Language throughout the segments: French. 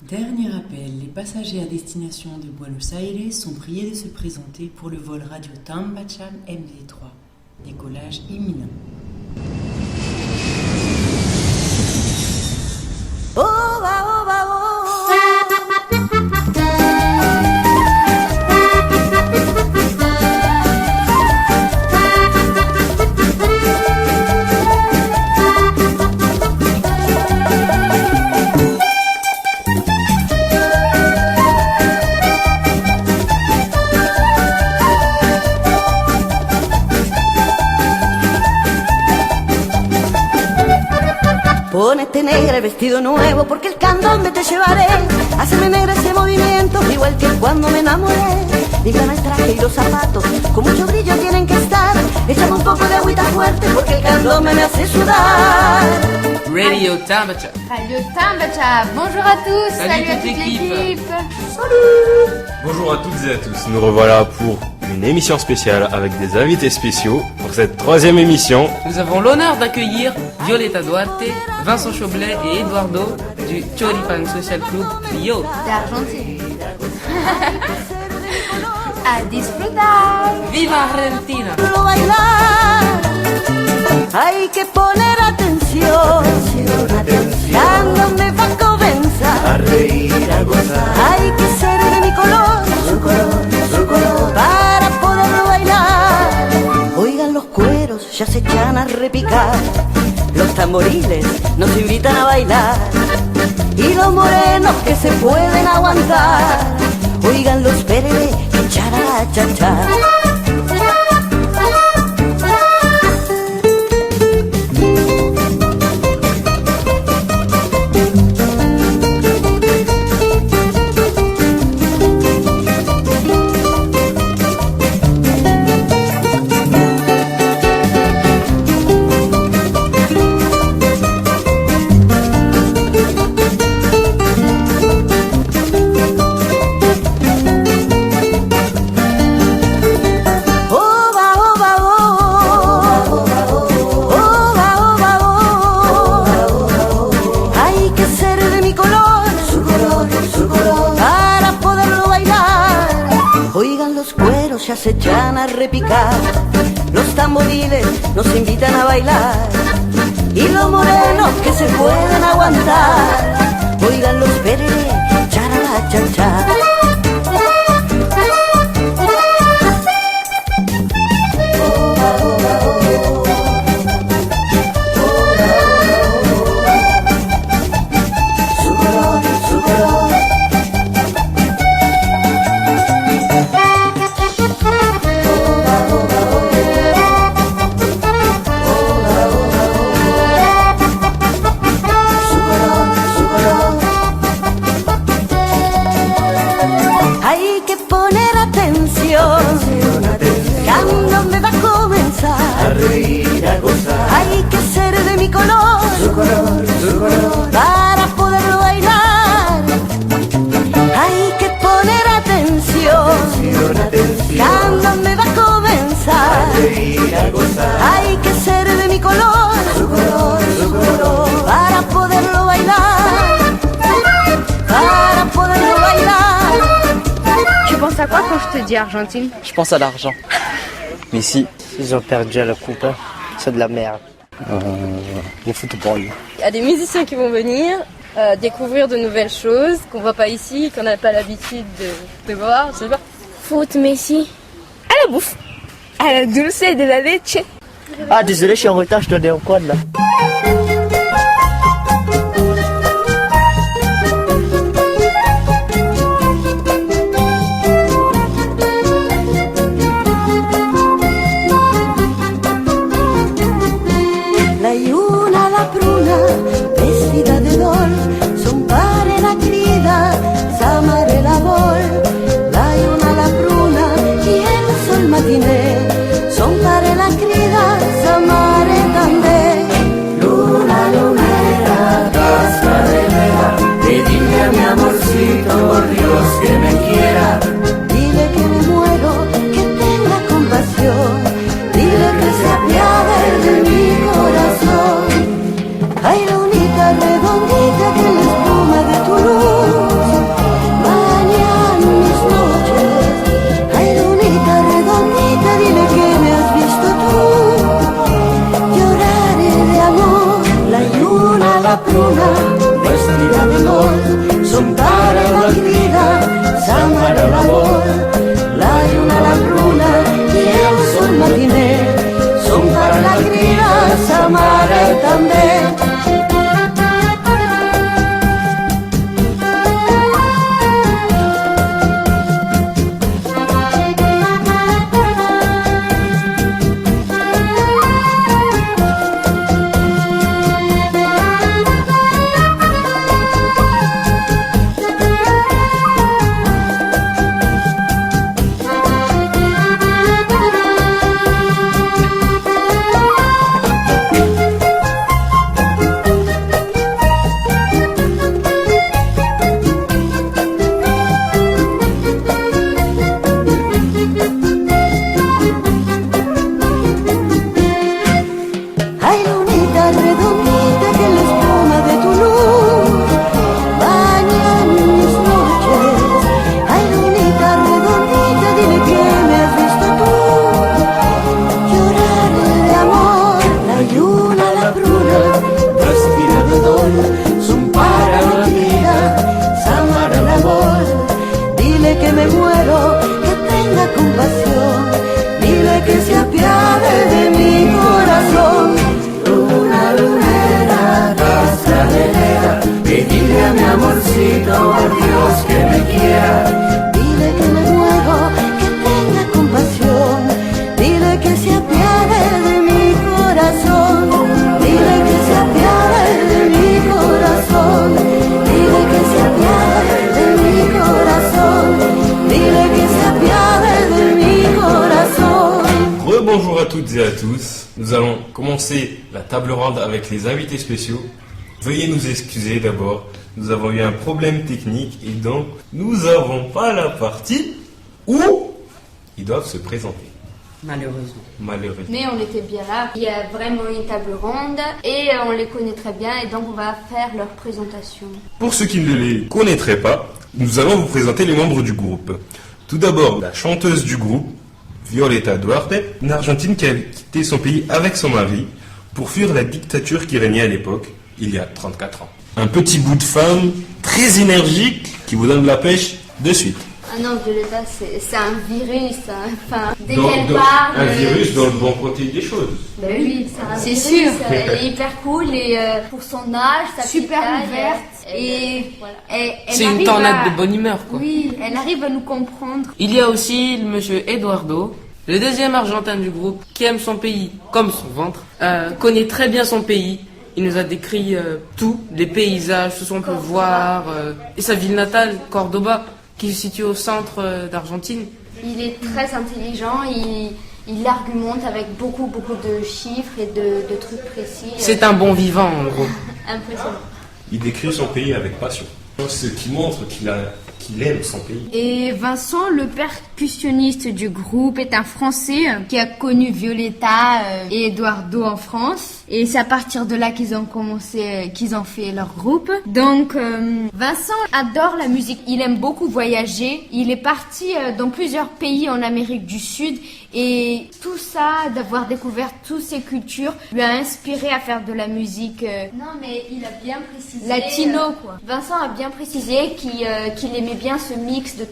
Dernier appel, les passagers à destination de Buenos Aires sont priés de se présenter pour le vol Radio Tambacham MD3. Décollage imminent. Ponete negra el vestido nuevo porque el candombe te llevaré. Haceme negra ese movimiento igual que cuando me enamoré. Dígame el traje y los zapatos con mucho brillo tienen que estar. Échame un poco de agüita fuerte porque el candombe me hace sudar. Radio Tambacham. Radio Tambacham. Bonjour à tous. Salut à toute toute l'équipe. l'équipe. Bonjour à toutes et à tous, nous revoilà pour une émission spéciale avec des invités spéciaux pour cette 3e émission. Nous avons l'honneur d'accueillir Violeta Duarte, Vincent Choblet et Eduardo du Choripan Social Club Rio D'Argentine. A disfrutar. Viva Argentina! Hay que poner atención, cuando me va a comenzar a reír, a gozar. Hay que ser de mi color, Su color, para poderlo bailar. Oigan los cueros, ya se echan a repicar. Los tamboriles nos invitan a bailar. Y los morenos que se pueden aguantar. Oigan los perere, charara, cha. Ya se echan a repicar. Los tamboriles nos invitan a bailar. Y los morenos que se pueden aguantar. Oigan los perere, charala, cha. a reír, a gozar. Hay que ser de mi color, Su color, para poderlo bailar. Hay que poner atención, atención. cuando me va a comenzar. A reír, a gozar. Hay que ser de mi color, Su color, para poderlo bailar. Para poderlo bailar. Tu penses à quoi quand je te dis Argentine? Je pense à l'argent. Mais si, ils ont perdu à la coupe, hein. C'est de la merde. Le football. Il y a des musiciens qui vont venir découvrir de nouvelles choses qu'on voit pas ici, qu'on n'a pas l'habitude de voir, je sais pas. Foot, Messi. À la bouffe. À la dulce de la leche. Ah, désolé, je suis en retard, je donnais en quad là. La lluna, la pruna, vestida de dol, son pare la crida, s'amare la vol. La lluna, la pruna, i el sol matiner, son pare la crida, s'amare també. Luna, lunera, cascabelera, pedile a mi amorcito, por Dios que me quiera. Dile que me muero, que tenga compasión, dile que se apiade de mi corazón. Ay, lunita redondita que la espuma de tu luz amorcito, por Dios que me quiera. Dile que me muero, que tenga compasión. Dile que se apiade de mi corazón. Dile que se apiade de mi corazón. Dile que se apiade de mi corazón. Dile que se apiade de mi corazón. Rebonjour à toutes et à tous. Nous allons commencer la table ronde avec les invités spéciaux. Veuillez nous excuser d'abord. Nous avons eu un problème technique et donc nous n'avons pas la partie où ils doivent se présenter. Malheureusement. Malheureusement. Mais on était bien là. Il y a vraiment une table ronde et on les connaît très bien et donc on va faire leur présentation. Pour ceux qui ne les connaîtraient pas, nous allons vous présenter les membres du groupe. Tout d'abord, la chanteuse du groupe, Violeta Duarte, une Argentine qui a quitté son pays avec son mari pour fuir la dictature qui régnait à l'époque, il y a 34 ans. Un petit bout de femme très énergique qui vous donne de la pêche de suite. Ah non, Violeta, c'est un virus. Hein. Enfin, dès Donc, qu'elle parle... un virus dans le bon côté des choses. Ben oui, c'est sûr. Elle est hyper cool et pour son âge, sa Super petite taille, ouverte. Et voilà. Elle C'est une arrive tornade de bonne humeur, quoi. Oui, elle arrive à nous comprendre. Il y a aussi le monsieur Eduardo, le deuxième argentin du groupe, qui aime son pays comme son ventre, connaît très bien son pays. Il nous a décrit tout, les paysages, tout ce qu'on peut voir, et sa ville natale, Cordoba, qui se situe au centre d'Argentine. Il est très intelligent, il argumente avec beaucoup de chiffres et de trucs précis. C'est un bon vivant, en gros. Impressionnant. Il décrit son pays avec passion. Ce qui montre qu'il aime son pays. Et Vincent, le percussionniste du groupe, est un Français qui a connu Violeta et Eduardo en France. Et c'est à partir de là qu'ils ont fait leur groupe. Donc, Vincent adore la musique. Il aime beaucoup voyager. Il est parti dans plusieurs pays en Amérique du Sud. Et tout ça, d'avoir découvert toutes ces cultures, lui a inspiré à faire de la musique Non, mais il a bien précisé. latino, quoi. Vincent a bien précisé qu'il aimait bien ce mix de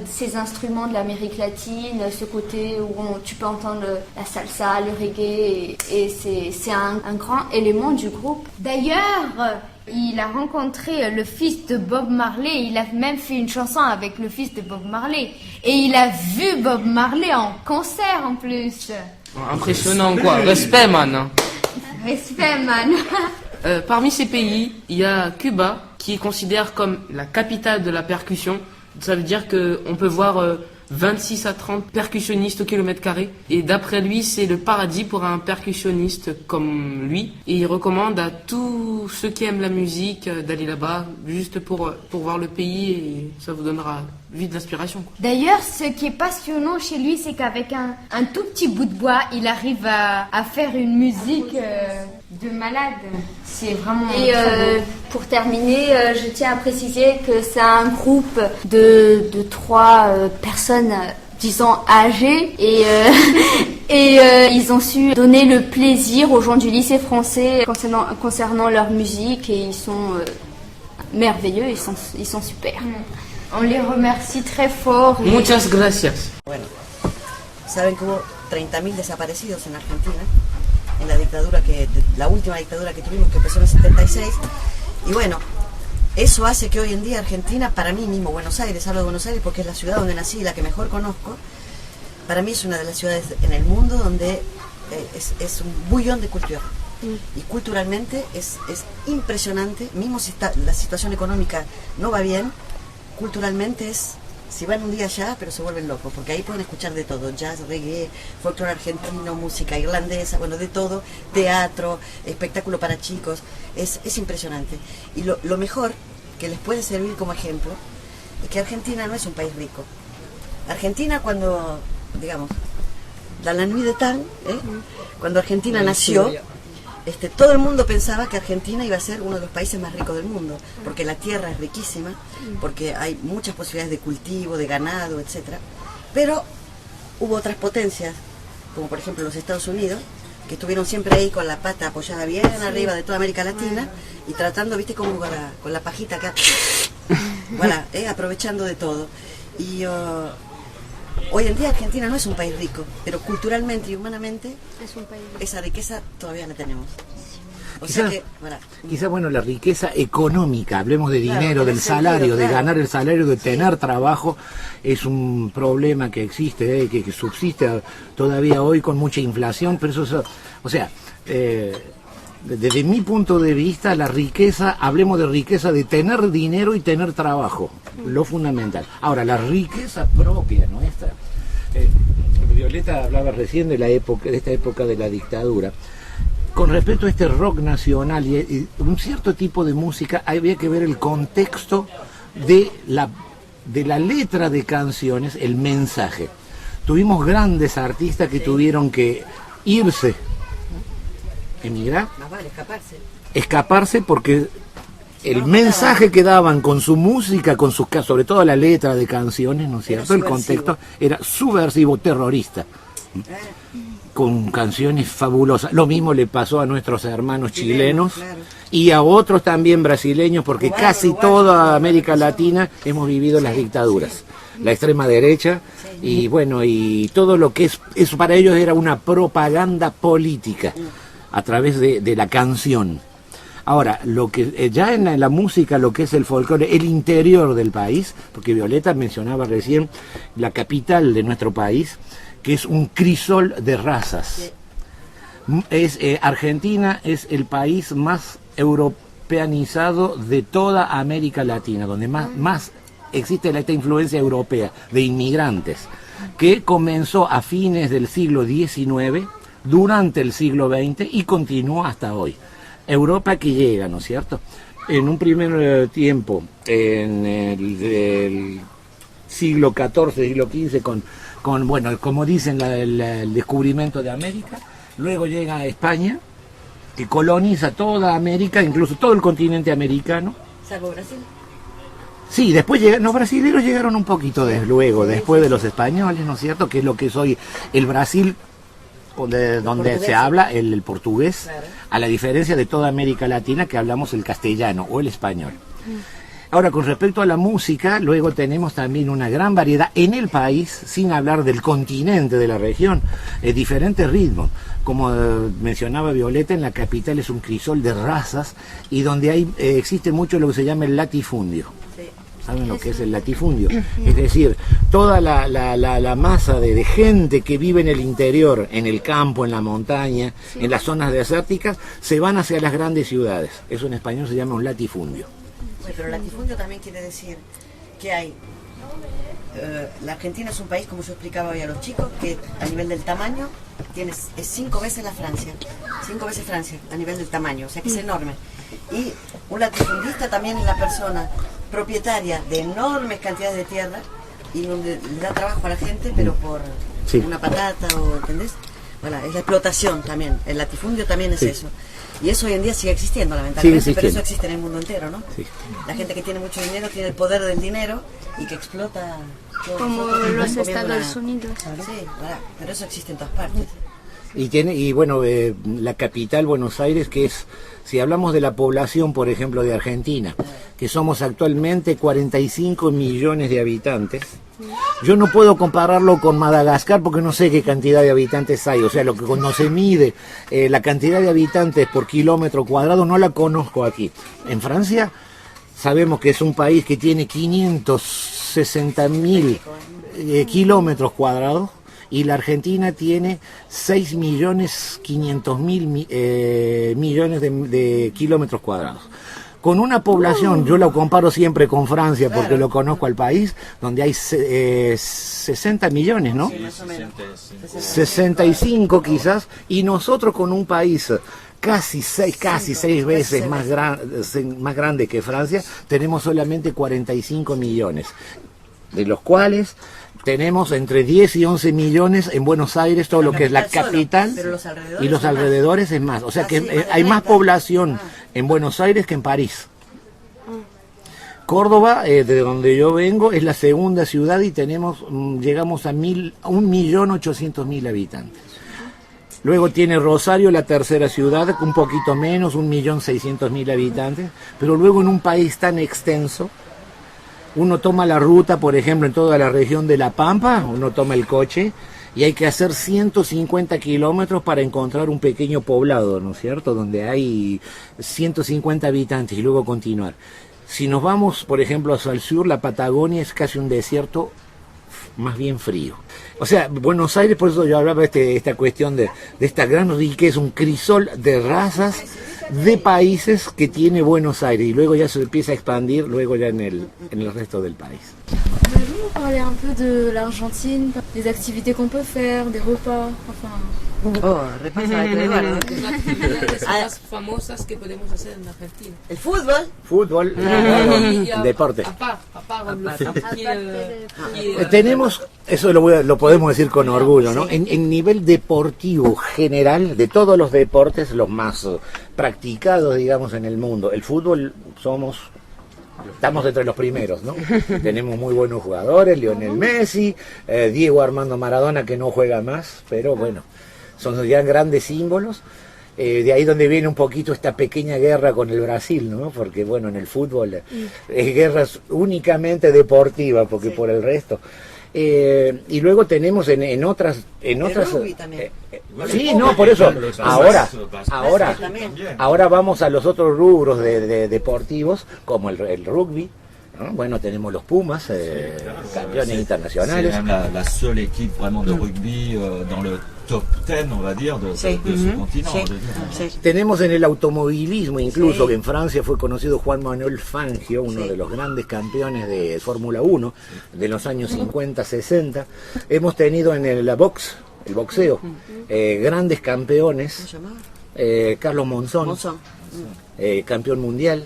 ces instruments de l'Amérique latine, ce côté où tu peux entendre la salsa, le reggae, et c'est un grand élément du groupe. D'ailleurs, il a rencontré le fils de Bob Marley. Il a même fait une chanson avec le fils de Bob Marley. Et il a vu Bob Marley en concert en plus. Impressionnant, quoi. Respect, man. Respect, man. Parmi ces pays, il y a Cuba, qui est considéré comme la capitale de la percussion. Ça veut dire qu'on peut voir 26 à 30 percussionnistes au kilomètre carré. Et d'après lui, c'est le paradis pour un percussionniste comme lui. Et il recommande à tous ceux qui aiment la musique d'aller là-bas, juste pour voir le pays, et ça vous donnera vite de l'inspiration, quoi. D'ailleurs, ce qui est passionnant chez lui, c'est qu'avec un tout petit bout de bois, il arrive à faire une musique de malade. C'est vraiment Et très beau. pour terminer, je tiens à préciser que c'est un groupe de 3 personnes, disons, âgées. Et ils ont su donner le plaisir aux gens du lycée français concernant leur musique. Et ils sont merveilleux, ils sont super. On les remercie très fort. Muchas gracias. Bueno, saben que hubo 30.000 desaparecidos en Argentina, en la última dictadura que tuvimos, que empezó en el 76. Y bueno, eso hace que hoy en día Argentina, para mí mismo, Buenos Aires, hablo de Buenos Aires porque es la ciudad donde nací y la que mejor conozco, para mí es una de las ciudades en el mundo donde es un bullón de cultura. Y culturalmente es impresionante, mismo si la situación económica no va bien, culturalmente si van un día allá, pero se vuelven locos, porque ahí pueden escuchar de todo, jazz, reggae, folclore argentino, música irlandesa, bueno, de todo, teatro, espectáculo para chicos, es impresionante. Y lo mejor que les puede servir como ejemplo es que Argentina no es un país rico. Argentina cuando, digamos, la Nuit de Tan, cuando Argentina nació, todo el mundo pensaba que Argentina iba a ser uno de los países más ricos del mundo, porque la tierra es riquísima, porque hay muchas posibilidades de cultivo, de ganado, etc. Pero hubo otras potencias, como por ejemplo los Estados Unidos, que estuvieron siempre ahí con la pata apoyada bien arriba de toda América Latina y tratando, viste, como con la pajita acá, voilà, aprovechando de todo. Y hoy en día Argentina no es un país rico, pero culturalmente y humanamente es un país. Esa riqueza todavía la tenemos. O sea que, voilà. Quizá, bueno, la riqueza económica, hablemos de dinero, en del ese salario, sentido, de claro. ganar el salario, de tener trabajo, es un problema que existe, que subsiste todavía hoy con mucha inflación, pero eso, o sea, desde mi punto de vista, la riqueza, hablemos de riqueza de tener dinero y tener trabajo, lo fundamental. Ahora, la riqueza propia nuestra, Violeta hablaba recién de esta época de la dictadura. Con respecto a este rock nacional y un cierto tipo de música, había que ver el contexto de la letra de canciones, el mensaje. Tuvimos grandes artistas que tuvieron que irse, emigrar, escaparse porque el mensaje que daban con su música, sobre todo la letra de canciones, ¿no es cierto? El contexto era subversivo, terrorista, con canciones fabulosas. Lo mismo le pasó a nuestros hermanos chilenos y a otros también brasileños, porque casi toda América Latina hemos vivido las dictaduras, la extrema derecha, y bueno, y todo lo que eso para ellos era una propaganda política a través de la canción. Ahora, lo que ya en la música, lo que es el folclore, el interior del país, porque Violeta mencionaba recién la capital de nuestro país, que es un crisol de razas. Argentina es el país más europeanizado de toda América Latina, donde más existe esta influencia europea de inmigrantes, que comenzó a fines del siglo XIX, durante el siglo XX y continúa hasta hoy. Europa que llega, ¿no es cierto? En un primer tiempo, en el siglo XIV, siglo XV, con bueno, como dicen, el descubrimiento de América. Luego llega a España, que coloniza toda América, incluso todo el continente americano. ¿Salvo Brasil? Sí, después los brasileños llegaron un poquito después de los españoles, ¿no es cierto? Que es lo que es hoy el Brasil, donde se habla el portugués, claro, a la diferencia de toda América Latina que hablamos el castellano o el español. Ahora, con respecto a la música, luego tenemos también una gran variedad en el país, sin hablar del continente, de la región, diferentes ritmos. Como mencionaba Violeta, en la capital es un crisol de razas y donde existe mucho lo que se llama el latifundio. ¿Saben lo que es el latifundio? Es decir, toda la masa de gente que vive en el interior, en el campo, en la montaña, en las zonas desérticas, se van hacia las grandes ciudades. Eso en español se llama un latifundio. Bueno, pero latifundio también quiere decir que hay... la Argentina es un país, como yo explicaba hoy a los chicos, que a nivel del tamaño es 5 veces la Francia. 5 veces Francia a nivel del tamaño, o sea que es enorme. Y un latifundista también es la persona propietaria de enormes cantidades de tierra y donde le da trabajo a la gente, pero por una patata, o ¿entendés? Bueno, es la explotación también, el latifundio también es eso. Y eso hoy en día sigue existiendo, lamentablemente, pero eso existe en el mundo entero, ¿no? Sí. La gente que tiene mucho dinero tiene el poder del dinero y que explota... Como los Estados Unidos. Sí, pero eso existe en todas partes. Y bueno, la capital, Buenos Aires, que es, si hablamos de la población, por ejemplo, de Argentina, que somos actualmente 45 millones de habitantes, yo no puedo compararlo con Madagascar porque no sé qué cantidad de habitantes hay, o sea, lo que cuando se mide la cantidad de habitantes por kilómetro cuadrado no la conozco aquí. En Francia sabemos que es un país que tiene 560.000 kilómetros cuadrados, y la Argentina tiene 6.500.000 millones de kilómetros cuadrados. Con una población, yo lo comparo siempre con Francia porque lo conozco al país, donde hay 60 millones, ¿no? Sí, más o menos. 65 quizás, y nosotros con un país casi seis veces más grande que Francia, tenemos solamente 45 millones, de los cuales... tenemos entre 10 y 11 millones en Buenos Aires, todo lo que es la capital, y los alrededores es más. O sea que hay más población en Buenos Aires que en París. Córdoba, de donde yo vengo, es la segunda ciudad y llegamos a 1.800.000 habitantes. Luego tiene Rosario, la tercera ciudad, un poquito menos, 1.600.000 habitantes. Pero luego en un país tan extenso, uno toma la ruta, por ejemplo, en toda la región de La Pampa, uno toma el coche y hay que hacer 150 kilómetros para encontrar un pequeño poblado, ¿no es cierto?, donde hay 150 habitantes y luego continuar. Si nos vamos, por ejemplo, hacia el sur, la Patagonia es casi un desierto más bien frío. O sea, Buenos Aires, por eso yo hablaba de esta cuestión de esta gran riqueza, un crisol de razas, de países que tiene Buenos Aires, y luego ya se empieza a expandir luego ya en el resto del país. Pouvez-vous nous parler un peu de l'Argentine, des activités qu'on peut faire, des repas, enfin... Oh, repasa Eduardo. Las actividades más famosas que podemos hacer en Argentina. El fútbol. Fútbol, deporte. Tenemos, eso lo podemos decir con orgullo, ¿no? En nivel deportivo general, de todos los deportes, los más practicados, digamos, en el mundo, el fútbol estamos entre los primeros, ¿no? Tenemos muy buenos jugadores, Lionel Messi, Diego Armando Maradona, que no juega más, pero bueno, son ya grandes símbolos. De ahí donde viene un poquito esta pequeña guerra con el Brasil, ¿no? Porque bueno, en el fútbol es guerra únicamente deportiva, porque por el resto... y luego tenemos en otras rugby también. Sí, no, por eso ahora vamos a los otros rubros de deportivos, como el rugby, ¿no? Bueno, tenemos los Pumas, campeones internacionales. C'est même la seule équipe vraiment de rugby dans le top 10, on va dire, de ce continent. Tenemos en el automovilismo, incluso que en Francia fue conocido Juan Manuel Fangio, uno de los grandes campeones de Fórmula 1 de los años 50, 60. Hemos tenido en el boxeo, grandes campeones, Carlos Monzón, campeón mundial.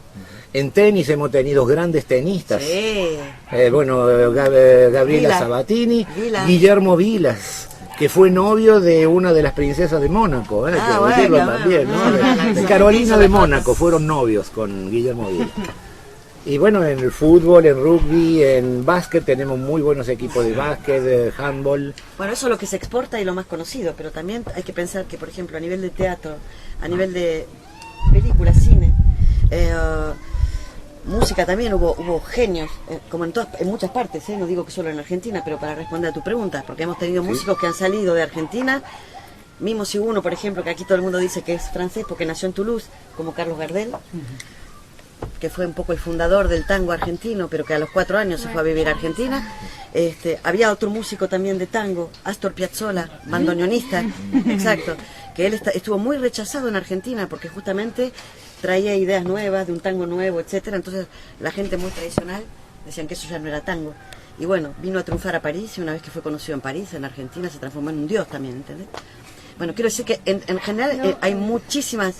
En tenis hemos tenido grandes tenistas, Gabriela Sabatini, Guillermo Vilas, que fue novio de una de las princesas de Mónaco, también, ¿no? De Carolina de Mónaco, fueron novios con Guillermo Vilas. Y bueno, en el fútbol, en rugby, en básquet tenemos muy buenos equipos de básquet, de handball. Bueno, eso es lo que se exporta y lo más conocido, pero también hay que pensar que, por ejemplo, a nivel de teatro, a nivel de películas, cine, música también hubo genios, como en muchas partes, no digo que solo en Argentina, pero para responder a tu pregunta, porque hemos tenido músicos que han salido de Argentina, mismo si uno, por ejemplo, que aquí todo el mundo dice que es francés porque nació en Toulouse, como Carlos Gardel, que fue un poco el fundador del tango argentino, pero que a los 4 años se fue a vivir a Argentina. Había otro músico también de tango, Astor Piazzolla, bandoneonista, exacto, que él estuvo muy rechazado en Argentina porque justamente traía ideas nuevas de un tango nuevo, etcétera. Entonces la gente muy tradicional decían que eso ya no era tango. Y bueno, vino a triunfar a París, y una vez que fue conocido en París, en Argentina, se transformó en un dios también, ¿entendés? Bueno, quiero decir que en general hay muchísimas,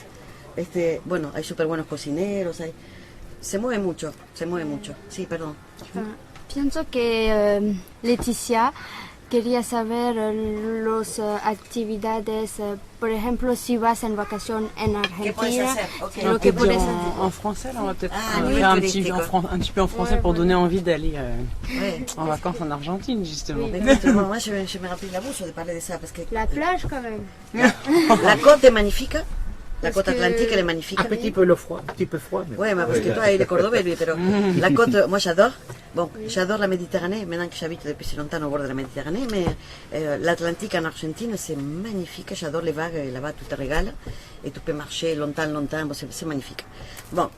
hay súper buenos cocineros, se mueve mucho, sí, perdón. Pienso que Leticia quería saber las actividades, por ejemplo, si vas en vacación en Argentina, lo que puedes hacer. En français, là, on va peut-être faire un petit peu en français pour donner envie d'aller en vacances en Argentine, justement. Moi, je me rappelle la bouche de parler de ça, parce que la plage, quand même. La côte est magnifique. La côte atlantique, elle est magnifique. Un petit peu froid. Mais... Ouais, mais parce que toi, il est cordobais, lui, pero la côte, moi, j'adore. Bon, j'adore la Méditerranée, maintenant que j'habite depuis si longtemps au bord de la Méditerranée, mais l'Atlantique en Argentine, c'est magnifique. J'adore les vagues, là-bas, tout te régale. Et tu peux marcher longtemps, bon, c'est magnifique. Bon,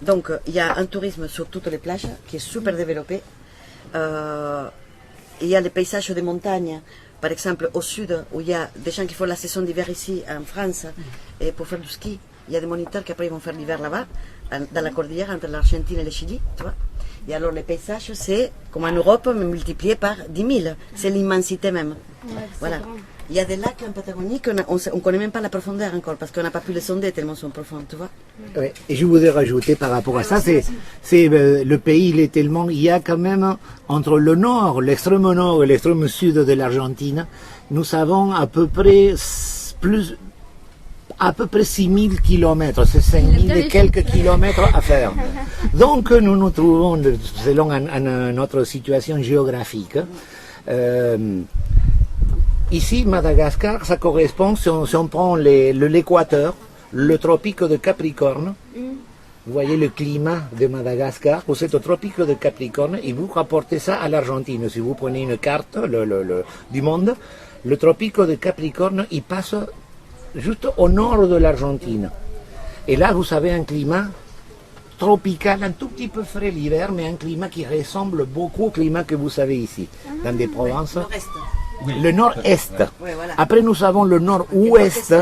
donc, il y a un tourisme sur toutes les plages qui est super développé. Il y a les paysages de montagne. Par exemple, au sud, où il y a des gens qui font la saison d'hiver ici, en France, et pour faire du ski, il y a des moniteurs qui après ils vont faire l'hiver là-bas, dans la cordillère entre l'Argentine et le Chili, tu vois. Et alors les paysages, c'est comme en Europe, mais multiplié par 10 000. C'est l'immensité même. Voilà. Il y a des lacs en Patagonie qu'on ne connaît même pas la profondeur encore, parce qu'on n'a pas pu les sonder tellement ils sont profonds, tu vois. Ouais. Et je voudrais rajouter par rapport à ça, c'est le pays, il est tellement, il y a quand même entre le nord, l'extrême nord et l'extrême sud de l'Argentine, nous avons à peu près 6 000 kilomètres, c'est 5 000 et quelques kilomètres à faire. Donc nous nous trouvons, selon notre situation géographique, ici, Madagascar, ça correspond, si on prend l'équateur, le tropique de Capricorne, vous voyez le climat de Madagascar, vous êtes au tropique de Capricorne et vous rapportez ça à l'Argentine. Si vous prenez une carte du monde, Le tropique de Capricorne, il passe juste au nord de l'Argentine. Et là, vous avez un climat tropical, un tout petit peu frais l'hiver, mais un climat qui ressemble beaucoup au climat que vous avez ici, dans des provinces. Nord-est. Le nord-est. Ouais, voilà. Après, nous avons le nord-ouest.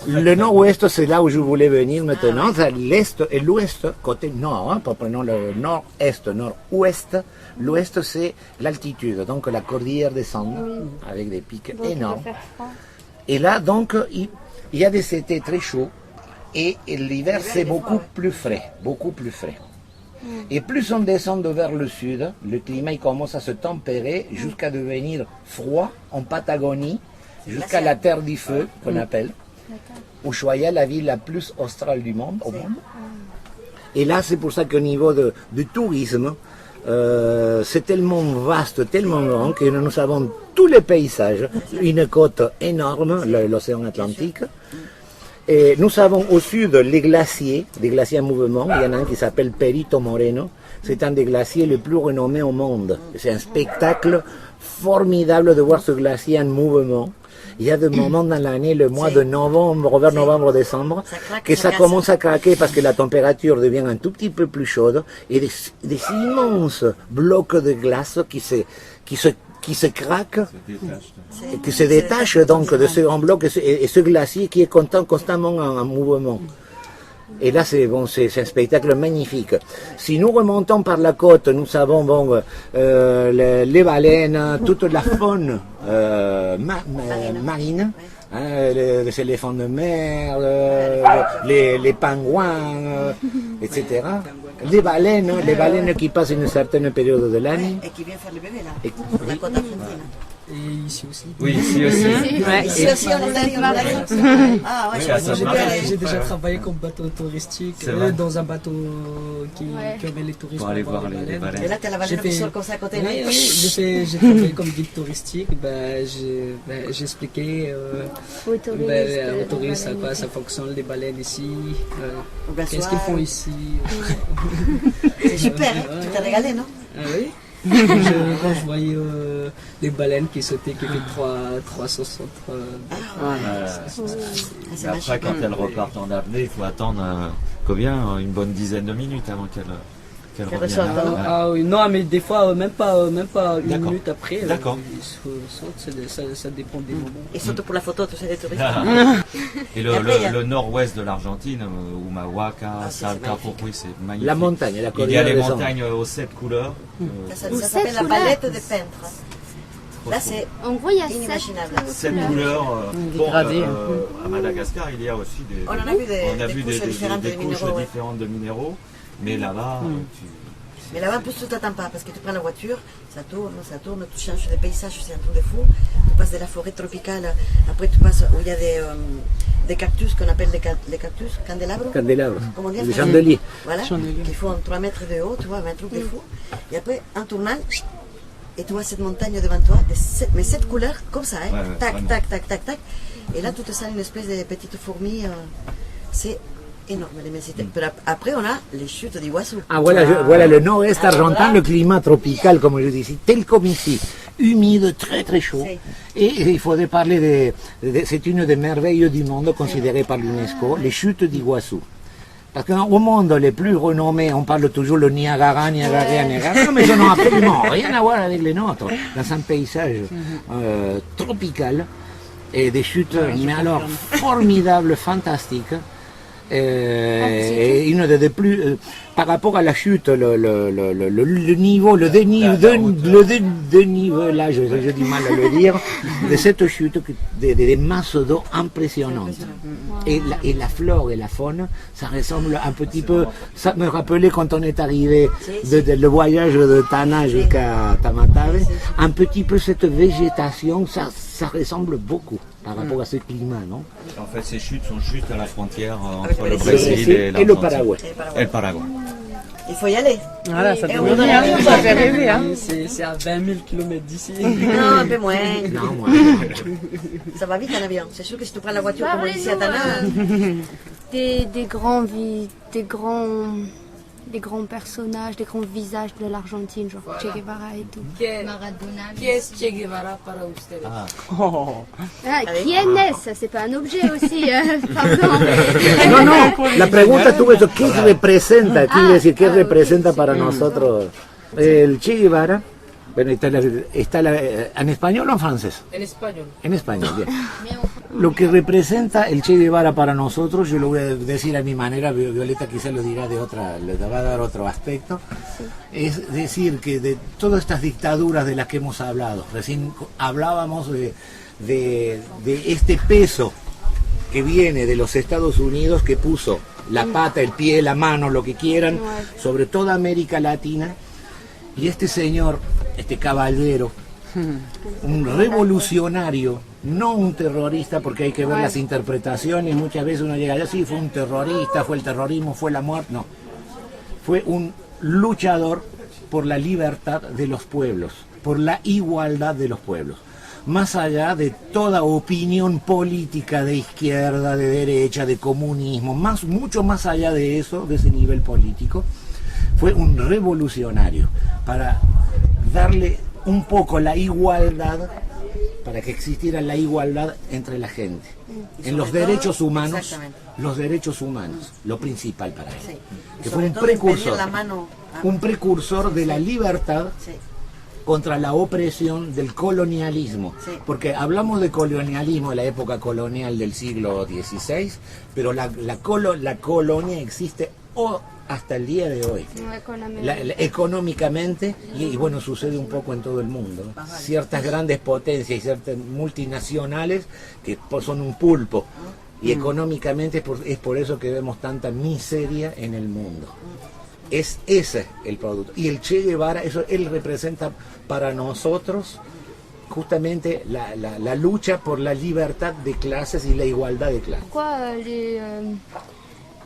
Le nord-ouest, c'est là où je voulais venir maintenant. C'est l'est et l'ouest, côté nord. Hein, prenons le nord-est, nord-ouest. L'ouest, c'est l'altitude, donc la cordillère des Andes, avec des pics énormes. Et là, donc, il y a des étés très chauds. Et l'hiver, c'est beaucoup plus frais, beaucoup plus frais. Et plus on descend vers le sud, le climat il commence à se tempérer jusqu'à devenir froid en Patagonie, jusqu'à la Terre du Feu, qu'on appelle. Ushuaia, la ville la plus australe du monde, au monde. Et là, c'est pour ça qu'au niveau du tourisme, c'est tellement vaste, tellement grand que nous avons tous les paysages, une côte énorme, l'océan Atlantique. Et nous avons au sud les glaciers en mouvement. Il y en a un qui s'appelle Perito Moreno. C'est un des glaciers les plus renommés au monde. C'est un spectacle formidable de voir ce glacier en mouvement. Il y a des moments dans l'année, le mois de novembre, vers novembre-décembre, que ça commence à craquer parce que la température devient un tout petit peu plus chaude et des immenses blocs de glace qui se craquent, qui se détachent donc de ce grand bloc et ce glacier qui est constamment en mouvement. Et là, c'est un spectacle magnifique. Si nous remontons par la côte, nous avons les baleines, toute la faune marine, hein, les éléphants de mer, les pingouins, etc. Les baleines qui passent une certaine période de l'année. Et qui viennent faire le bébé là, la côte argentine. Et ici aussi. Oui, ici aussi. Ouais. Ici aussi, on est allé. Ah ouais, j'ai déjà travaillé comme bateau touristique, dans un bateau qui avait les touristes. Pour aller voir les baleines. Et là, tu as la baleine qui sort comme ça à côté. Oui, j'ai travaillé comme guide touristique. J'expliquais aux touristes à quoi ça fonctionne, les baleines ici, qu'est-ce qu'ils font ici. C'est super, tu t'es régalé, non? Ah oui. Quand je voyais les baleines qui sautaient, qui fait 360. Et après, quand elles repartent en apnée, il faut attendre combien? Une bonne dizaine de minutes avant qu'elles reviennent. Ah oui, non, mais des fois, même pas une minute après. D'accord. Ça dépend des moments. Et surtout pour la photo, tu sais, les touristes. Et le nord-ouest de l'Argentine, Humahuaca, Salta, Jujuy, c'est magnifique. La montagne, la il y a les des montagnes aux 7 couleurs. Ça s'appelle la palette des peintres. Là, c'est inimaginable. 7 couleurs. À Madagascar, il y a aussi des couches différentes de minéraux. Mais là-bas, Mais là-bas, en plus, tu t'attends pas, parce que tu prends la voiture, ça tourne, tu changes de paysage, c'est un truc de fou. Tu passes de la forêt tropicale, après tu passes où il y a des cactus qu'on appelle les cactus, candélabres. Comment dire? Des chandeliers. Voilà, qui font 3 mètres de haut, tu vois, un truc de fou. Et après, en tournant, et tu vois cette montagne devant toi, mais 7 couleurs, comme ça, hein, tac, tac, tac, tac, tac. Et là, tu te sens une espèce de petite fourmi, c'est énorme l'immensité. Après, on a les chutes d'Iguazu. Voilà le nord-est argentin, le climat tropical, comme je dis, tel comme ici, humide, très très chaud. Et il faudrait parler c'est une des merveilles du monde considérée par l'UNESCO, les chutes d'Iguazu. Parce qu'au monde les plus renommés, on parle toujours le Niagara, mais ils n'ont absolument rien à voir avec les nôtres, dans un paysage tropical, et des chutes, mais alors formidables, fantastiques. Et une des plus par rapport à la chute, le niveau, le dénivelage, j'ai du mal à le dire, de cette chute, des masses d'eau impressionnantes. Et la flore et la faune, ça ressemble un petit peu, ça me rappelait quand on est arrivé le voyage de Tana jusqu'à Tamatave, un petit peu cette végétation, ça ressemble beaucoup par rapport à ce climat, non? En fait, ces chutes sont juste à la frontière entre le Brésil et le Paraguay. Et le Paraguay. Il faut y aller. Voilà, ça fait rêver. Hein. C'est à 20 000 km d'ici. Non, un peu moins. Ça va vite en avion. C'est sûr que si tu prends la voiture comme ici à Tana. Des grands les grands personnages, les grands visages de l'Argentine, genre Voilà. Che Guevara et tout. Maradona. Qui est Che Guevara para ustedes? ¿Quién es? C'est pas un objet aussi, pardon. No, no, la pregunta tuvo eso, ¿qué representa? Quiere decir, ¿qué representa para nosotros el Che Guevara? Bueno, ¿en español o en francés? En español. En español, bien. Lo que representa el Che Guevara para nosotros, yo lo voy a decir a mi manera, Violeta quizá lo dirá de otra, le va a dar otro aspecto, es decir que de todas estas dictaduras de las que hemos hablado, recién hablábamos de este peso que viene de los Estados Unidos, que puso la pata, el pie, la mano, lo que quieran, sobre toda América Latina, y este señor, este caballero, un revolucionario, no un terrorista, porque hay que ver las interpretaciones, muchas veces uno llega allá, sí, fue un terrorista, fue el terrorismo, fue la muerte, no, fue un luchador por la libertad de los pueblos, por la igualdad de los pueblos, más allá de toda opinión política de izquierda, de derecha, de comunismo, mucho más allá de eso, de ese nivel político. Fue un revolucionario para darle un poco la igualdad, para que existiera la igualdad entre la gente. En los derechos humanos, lo principal para él. Sí. Que fue un precursor de la libertad contra la opresión del colonialismo. Porque hablamos de colonialismo en la época colonial del siglo XVI, pero la colonia existe hasta el día de hoy, económicamente, y bueno, sucede un poco en todo el mundo, ¿no? Ciertas grandes potencias y ciertas multinacionales que son un pulpo, y económicamente es por eso que vemos tanta miseria en el mundo. Es ese el producto, y el Che Guevara, eso él representa para nosotros justamente la lucha por la libertad de clases y la igualdad de clases.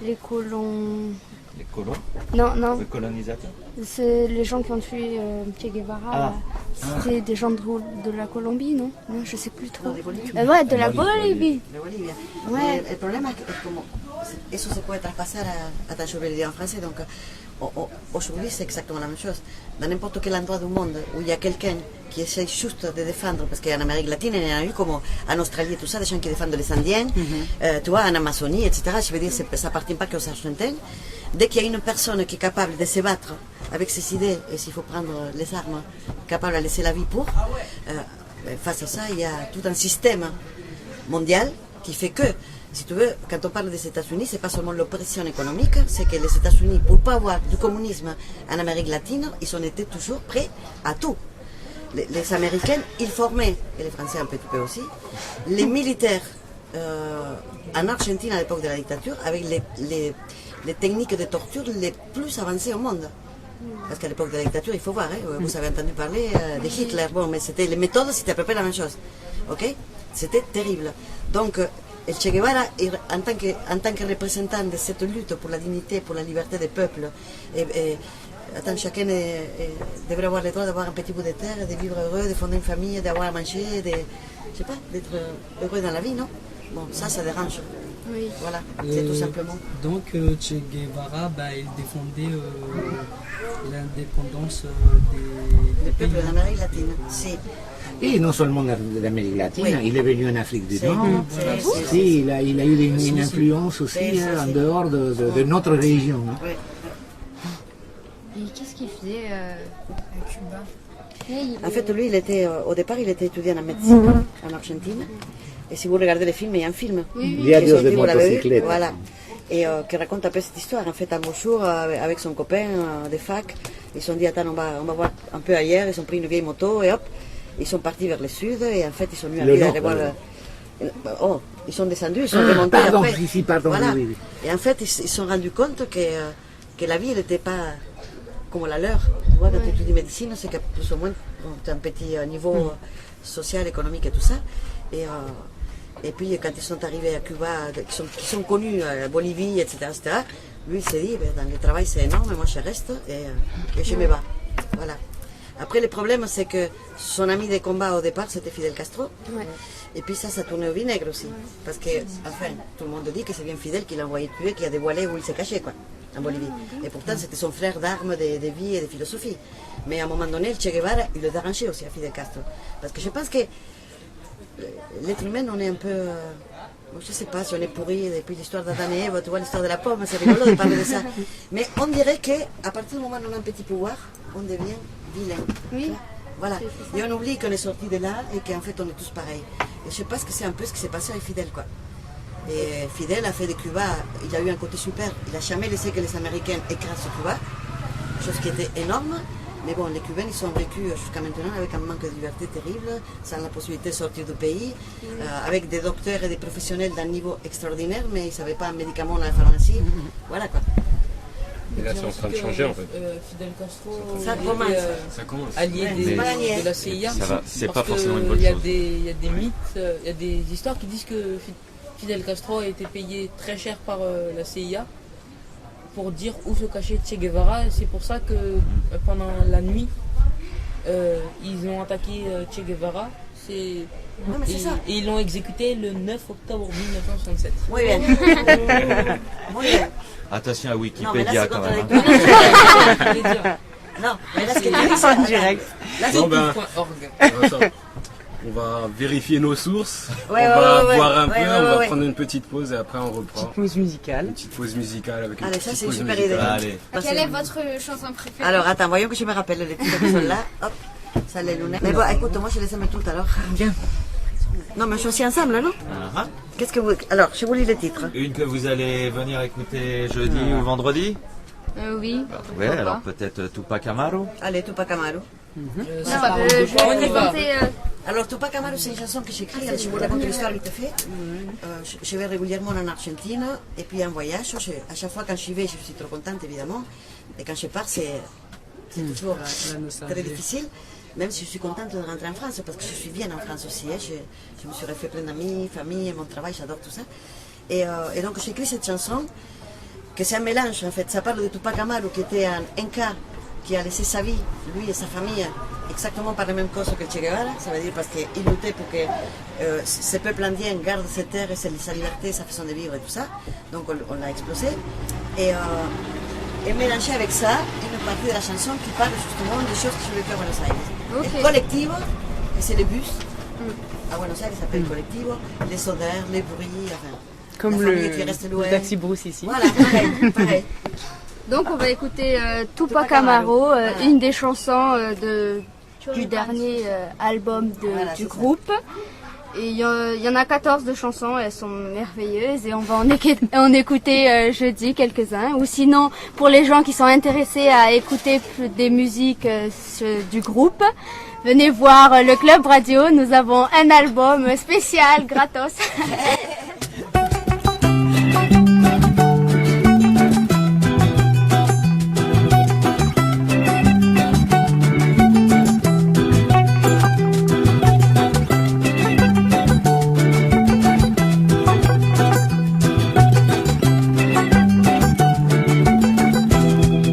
Les colons... Les colons? Non. Les colonisateurs? C'est les gens qui ont tué Che Guevara. C'était des gens de la Colombie, non? Non, je sais plus trop. No, de Bolivia. Ouais, de la Bolivie. De Bolivia. Ouais. El problema es que como eso se puede traspasar à je vais le dire en français, donc aujourd'hui c'est exactement la même chose. Dans n'importe quel endroit du monde où il y a quelqu'un qui essaie juste de défendre, parce qu'en Amérique latine, il y en a eu comme en Australie et tout ça, des gens qui défendent les Indiens, tu vois, en Amazonie, etc. Je veux dire, ça n'appartient pas qu'aux Argentins. Dès qu'il y a une personne qui est capable de se battre avec ses idées, et s'il faut prendre les armes, capable de laisser la vie pour, face à ça, il y a tout un système mondial qui fait que, si tu veux, quand on parle des États-Unis, c'est pas seulement l'oppression économique, c'est que les États-Unis, pour pas avoir du communisme en Amérique latine, ils ont été toujours prêts à tout. Les Américains, ils formaient, et les Français un petit peu aussi, les militaires en Argentine à l'époque de la dictature, avec les techniques de torture les plus avancées au monde. Parce qu'à l'époque de la dictature, il faut voir, vous avez entendu parler de Hitler, bon, mais les méthodes, c'était à peu près la même chose. Ok? C'était terrible. Donc, el Che Guevara, en tant que représentant de cette lutte pour la dignité, pour la liberté des peuples, chacun devrait avoir le droit d'avoir un petit bout de terre, de vivre heureux, de fonder une famille, d'avoir à manger, je sais pas, d'être heureux dans la vie, non? Bon, ça dérange. Oui. Voilà, c'est tout simplement. Donc Che Guevara, il défendait l'indépendance des peuples d'Amérique latine. Si. Y no seulement de Amérique latine, il est venu en Afrique du Nord. Sí, il a eu une influence aussi en dehors de notre région. ¿No? Et qu'est-ce qu'il faisait à Cuba? En fait, lui, au départ, il était étudiant en médecine en Argentine. Et si vous regardez le film, il y a un film. Diarios de motocicleta. Voilà. Et qui raconte un peu cette histoire. En fait, un beau jour, avec son copain de fac, ils se sont dit, attends, on va voir un peu ailleurs. Ils ont pris une vieille moto et hop, ils sont partis vers le sud. Et en fait, ils sont venus aller voir ils sont descendus, ils sont remontés après. Pardon, voilà. Oui. Et en fait, ils se sont rendus compte que la vie, elle n'était pas comme la leur. Tu vois, quand tu étudies médecine, c'est que plus ou moins, tu as un petit niveau social, économique et tout ça. Et puis, quand ils sont arrivés à Cuba, qui sont connus à Bolivie, etc., lui, il s'est dit, dans le travail, c'est énorme, moi, je reste et je me bats. Voilà. Après, le problème, c'est que son ami de combat au départ, c'était Fidel Castro. Ouais. Et puis ça tournait au vinaigre aussi. Parce que, enfin, tout le monde dit que c'est bien Fidel qui l'a envoyé tuer, qui a dévoilé où il s'est caché, quoi. en Bolivie. Et pourtant, c'était son frère d'armes, de vie et de philosophie. Mais à un moment donné, le Che Guevara, il le dérangeait aussi à Fidel Castro. Parce que je pense que l'être humain, on est un peu... je ne sais pas si on est pourri depuis l'histoire d'Adam et Ève, tu vois l'histoire de la pomme, c'est rigolo de parler de ça. Mais on dirait qu'à partir du moment où on a un petit pouvoir, on devient vilain. Oui. Voilà. Et on oublie qu'on est sorti de là et qu'en fait on est tous pareils. Et je pense que c'est un peu ce qui s'est passé avec Fidel, quoi. Et Fidel a fait de Cuba, il a eu un côté super. Il n'a jamais laissé que les Américains écrasent Cuba, chose qui était énorme. Mais bon, les Cubains, ils sont vécus jusqu'à maintenant avec un manque de liberté terrible, sans la possibilité de sortir du pays, avec des docteurs et des professionnels d'un niveau extraordinaire, mais ils ne savaient pas un médicament dans la pharmacie. Voilà quoi. Et là, c'est en train de changer en fait. Fidel Castro ça commence. Allié de la CIA. C'est pas forcément une bonne chose. Il y a des mythes, il y a des histoires qui disent que Fidel Castro a été payé très cher par la CIA pour dire où se cachait Che Guevara. C'est pour ça que pendant la nuit, ils ont attaqué Che Guevara. Et ils l'ont exécuté le 9 octobre 1967. Muy bien. Muy bien. Attention à Wikipédia quand même. Non, mais là, ce qu'il dit, c'est en direct. Là, on va vérifier nos sources, ouais, on va ouais, boire un peu, on va ouais. prendre une petite pause et après on reprend. Petite pause musicale. Une petite pause musicale avec une Allez, petite ça c'est une pause super musicale. idée. Allez. Quelle est votre chanson préférée? Alors attends, voyons que je me rappelle les titres qui sont là. Hop, ça les lunettes. Mais bon, écoute, moi je les aime toutes alors. Bien. Non, mais je suis aussi ensemble, non? Qu'est-ce que vous... Alors, je vous lis les titres. Une que vous allez venir écouter jeudi ou vendredi? Oui. Ouais, alors peut-être Tupac Amaru. Allez, Tupac Amaru. On y va. Alors, Tupac Amaru, c'est une chanson que j'écris. Je vous raconte l'histoire vite fait. Je vais régulièrement en Argentine et puis en voyage. À chaque fois quand j'y vais, je suis trop contente évidemment. Et quand je pars, c'est toujours très difficile. Même si je suis contente de rentrer en France, parce que je suis bien en France aussi. Je me suis refait plein d'amis, famille, mon travail, j'adore tout ça. Et donc j'ai écrit cette chanson, que c'est un mélange en fait. Ça parle de Tupac Amaru, qui était un Inca, qui a laissé sa vie, lui et sa famille, exactement par la même cause que Che Guevara. Ça veut dire parce qu'il luttait pour que ce peuple indien garde ses terres et sa liberté, sa façon de vivre et tout ça. Donc on l'a explosé. Et mélangé avec ça, une partie de la chanson qui parle justement des choses que je vécu à Buenos Aires. Okay. Le Colectivo, c'est le bus. À Buenos Aires, il s'appelle Colectivo. Les odeurs, les bruits, enfin. Comme le taxi Bruce ici. Voilà, pareil. Donc on va écouter Tupac Amaru, une des chansons du dernier album du groupe. Et il y en a 14 de chansons, elles sont merveilleuses et on va en écouter jeudi quelques-uns. Ou sinon, pour les gens qui sont intéressés à écouter des musiques du groupe, venez voir le Club Radio, nous avons un album spécial, gratos.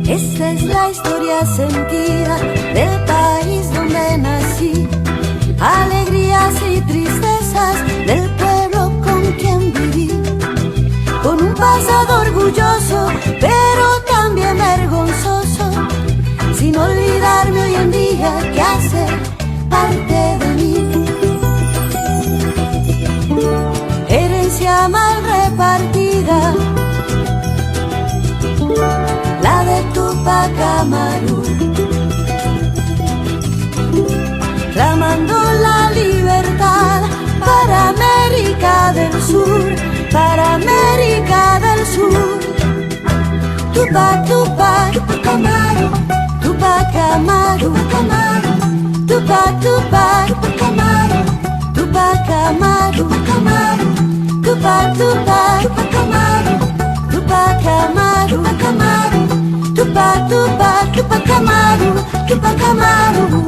Esta es la historia sentida del país donde nací, alegrías y tristezas del pueblo con quien viví, con un pasado orgulloso pero también vergonzoso, sin olvidarme hoy en día que hace parte de mí. Herencia mal repartida, la de Tupac Amaru, clamando la libertad para América del Sur, para América del Sur. Tupac, Tupac, Tupac Amaru, Tupac Amaru, Tupac, Tupac, Tupac Amaru, Tupac Amaru, Tupac, Tupac, Tupac Amaru, Tupac Amaru, Tupac, Tupac, Tupac Amaru, Tupac Amaru.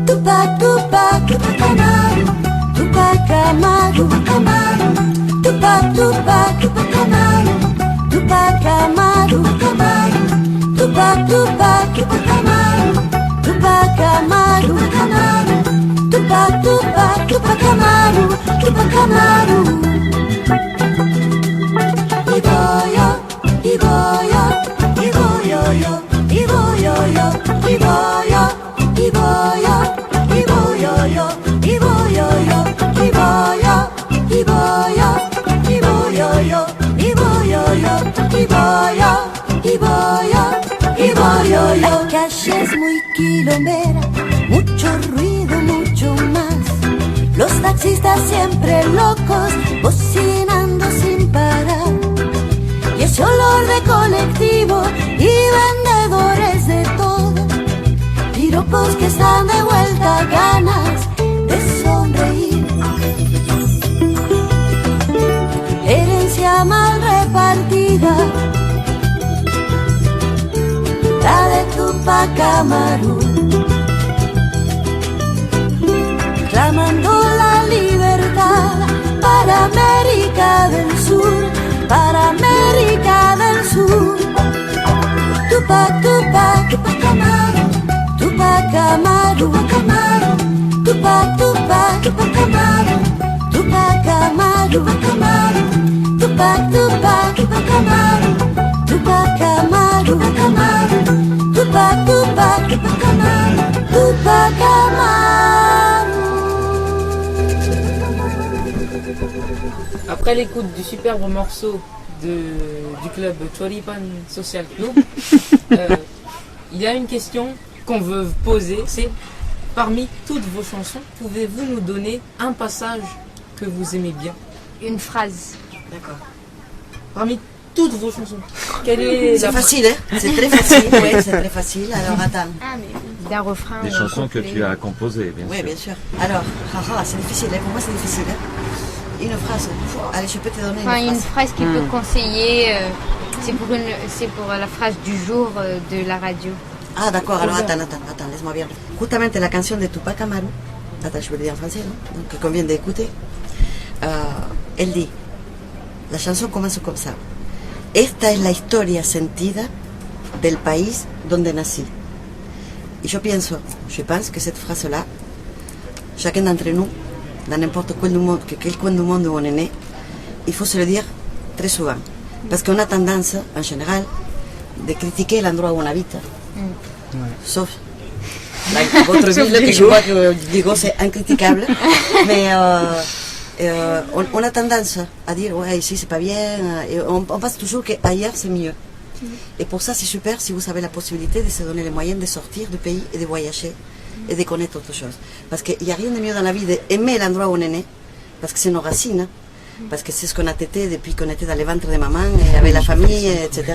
Tupac, Tupac, Tupac Amaru, Tupac, Tupac, Tupac Amaru, Tupac Amaru, Tupac, Tupac, Tupac Amaru, Tupac Amaru, Tupac, Tupac, Tupac Amaru, Tupac Amaru. Y voy yo, y voy yo, y voy yo, y voy yo, y voy yo, y voy yo, y voy yo, y voy yo, y voy yo, y voy yo, y voy yo, y voy yo, y voy yo, y voy yo, y voy yo. La calle es muy quilombera, mucho ruido, mucho más. Los taxistas siempre locos, bocinando sin parar. Y ese olor de colectivo y vendedores de todo, piropos que están de vuelta, ganas de sonreír. Herencia mal repartida, la de Tupac Amaru, clamando la libertad para América del Sur, para América del Sur. Tupac, Tupac, Tupac Amaru, Tupac Amaru, Tupac, Tupac, Tupac Amaru, Tupac Amaru, Tupac, Tupac, Tupac Amaru, Tupac Amaru, Tupac, Tupac, Tupac Amaru, Tupac Amaru. Après l'écoute du superbe morceau du club Choripan Social Club, il y a une question qu'on veut poser, c'est parmi toutes vos chansons, pouvez-vous nous donner un passage que vous aimez bien? Une phrase. D'accord. Parmi toutes vos chansons, quelle est C'est la... facile, hein? C'est très facile, oui, c'est très facile. Alors attends. Ah, mais d'un refrain. Des chansons que tu as composées, bien sûr. Oui, bien sûr. Alors, c'est difficile, hein? Pour moi c'est difficile. Hein? Une phrase. Allez, je peux te donner une phrase qui peut conseiller. C'est pour la phrase du jour de la radio. Ah, d'accord. Alors, attends, laisse-moi bien. Justamente la canción de Tupac Amaru, attends, je vais le dire en français, ¿no? Donc, qu'on vient d'écouter, elle dit, la chanson commence comme ça. Esta es la historia sentida del país donde nací. Et je pense que cette phrase-là, chacun d'entre nous, dans n'importe quel coin du monde où on est né, il faut se le dire très souvent. Parce qu'on a tendance, en général, de critiquer l'endroit où on habite. Sauf votre ville, que je vois que digo, c'est incriticable. Mais on a tendance à dire, ouais, ici c'est pas bien. Et on pense toujours qu'ailleurs c'est mieux. Et pour ça, c'est super si vous avez la possibilité de se donner les moyens de sortir du pays et de voyager et de connaître autre chose. Parce qu'il n'y a rien de mieux dans la vie d'aimer l'endroit où on est né, parce que c'est nos racines, parce que c'est ce qu'on a été depuis qu'on était dans les ventres de maman, et avec la famille, etc.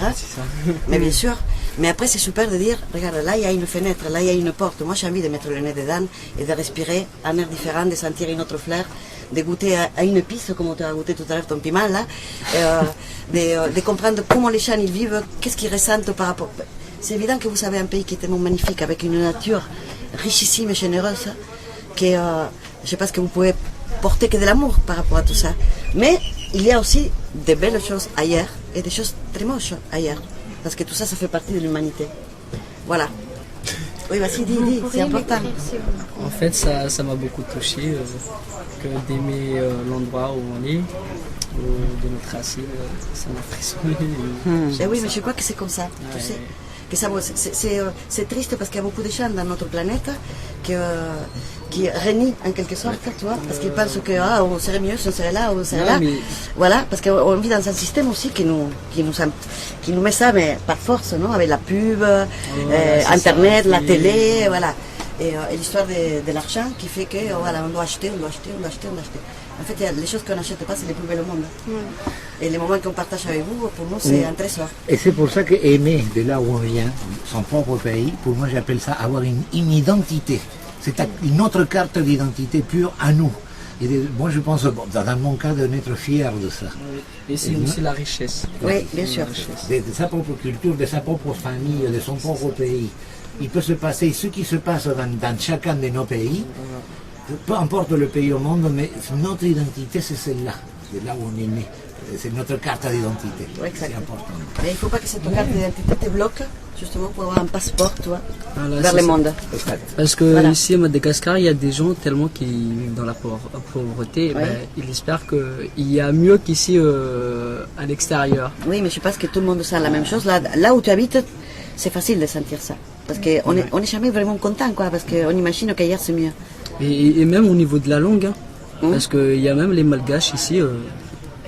Mais bien sûr. Mais après, c'est super de dire, regarde, là il y a une fenêtre, là il y a une porte. Moi, j'ai envie de mettre le nez dedans et de respirer un air différent, de sentir une autre fleur, de goûter à une épice, comme tu as goûté tout à l'heure ton piment, là, de comprendre comment les gens ils vivent, qu'est-ce qu'ils ressentent par rapport. C'est évident que vous avez un pays qui est tellement magnifique, avec une nature richissime et généreuse, que je pense que vous pouvez porter que de l'amour par rapport à tout ça. Mais il y a aussi de belles choses ailleurs et des choses très moches ailleurs. Parce que tout ça, ça fait partie de l'humanité. Voilà. Oui, vas-y, dis, c'est important. En fait, ça m'a beaucoup touché d'aimer l'endroit où on est, de notre racine, ça m'a frissonné. Oui, mais je crois que c'est comme ça, tu sais. Que ça, c'est triste parce qu'il y a beaucoup de gens dans notre planète qui renient en quelque sorte, tu vois, parce qu'ils pensent que on serait mieux si on serait là, on serait là. Mais... Voilà, parce qu'on vit dans un système aussi qui nous met ça, mais par force, non, avec la pub, Internet, la télé, voilà. Et l'histoire de l'argent qui fait que voilà, on doit acheter. En fait, les choses qu'on n'achète pas, c'est les plus belles au monde. Et les moments qu'on partage avec vous, pour nous, c'est un trésor. Et c'est pour ça que aimer de là où on vient, son propre pays, pour moi, j'appelle ça avoir une identité. C'est une autre carte d'identité pure à nous. Et moi, je pense, dans mon cas, d'être fier de ça. Et c'est aussi la richesse. Oui, bien sûr. De sa propre culture, de sa propre famille, de son propre pays. Il peut se passer ce qui se passe dans chacun de nos pays. Peu importe le pays au monde, mais notre identité, c'est celle-là. de là où on est né. C'est notre carte d'identité. Ouais, c'est important. Mais il ne faut pas que cette carte d'identité te bloque, justement, pour avoir un passeport, toi, Voilà, vers c'est le ça. monde. Parce que Voilà. ici à Madagascar, il y a des gens tellement qui vivent dans la pauvreté, Ouais. ils espèrent qu'il y a mieux qu'ici à l'extérieur. Oui, mais je pense que tout le monde sent la même chose. Là où tu habites, c'est facile de sentir ça. Parce qu'on n'est jamais vraiment content, quoi, parce qu'on imagine qu'ailleurs c'est mieux. Et même au niveau de la langue, hein, parce qu'il y a même les malgaches ici,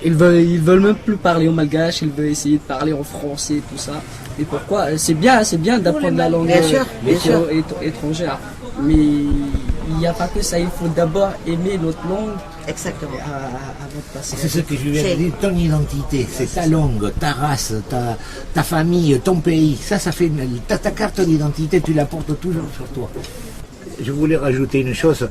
ils veulent même plus parler au malgache, ils veulent essayer de parler en français, tout ça. Et pourquoi? C'est bien d'apprendre la langue étrangère. Mais il n'y a pas que ça, il faut d'abord aimer notre langue. Exactement. Avant de passer. C'est ce que je viens de dire, ton identité, c'est ta langue, ta race, ta famille, ton pays. Ça fait ta carte d'identité, tu la portes toujours sur toi. Je voulais rajouter une chose.